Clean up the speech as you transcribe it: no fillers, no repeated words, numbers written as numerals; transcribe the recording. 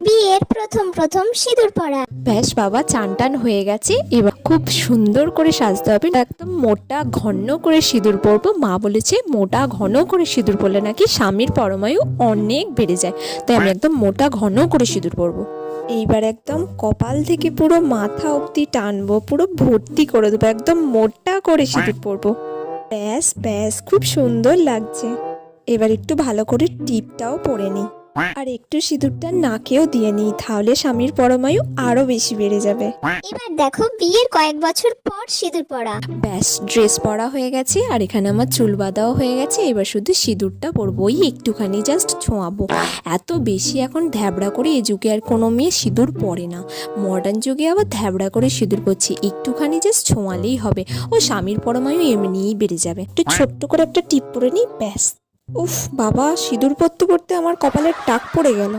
বিয়ের প্রথম প্রথম সিঁদুর পরা। ব্যাস বাবা, চান টান হয়ে গেছে, এবার খুব সুন্দর করে সাজতে হবে। একদম মোটা ঘন করে সিঁদুর পরবো। মা বলেছে মোটা ঘন করে সিঁদুর পরলে নাকি স্বামীর পরমায়ু অনেক বেড়ে যায়, তাই আমি একদম মোটা ঘন করে সিঁদুর পরবো। এইবার একদম কপাল থেকে পুরো মাথা অবধি টানবো, পুরো ভর্তি করে দেবো, একদম মোটা করে সিঁদুর পরবো। ব্যাস ব্যাস, খুব সুন্দর লাগছে। এবার একটু ভালো করে টিপটাও পরে নিই, আর একটু সিঁদুরটা নাকেও দিয়ে নিই, তাহলে স্বামীর পরমায়ু আরো বেশি বেড়ে যাবে। এবার দেখো বিয়ের কয়েক বছর পর সিঁদুর পরা। ব্যাস, ড্রেস পরা হয়ে গেছে, আর এখানে আমার চুল বাঁধাও হয়ে গেছে। এবার শুধু সিঁদুরটা পরবো, ওই একটুখানি জাস্ট ছোঁয়াবো। এত বেশি এখন ধ্যাবড়া করে এই যুগে আর কোনো মেয়ে সিঁদুর পরে না। মডার্ন যুগে আবার ধ্যাবড়া করে সিঁদুর পরছে, একটুখানি জাস্ট ছোঁয়ালেই হবে, ও স্বামীর পরমায়ু এমনিই বেড়ে যাবে। একটু ছোট্ট করে একটা টিপ পরে নিই, ব্যাস। উফ বাবা, সিঁদুর পরতে পরতে আমার কপালের টাক পড়ে গেল।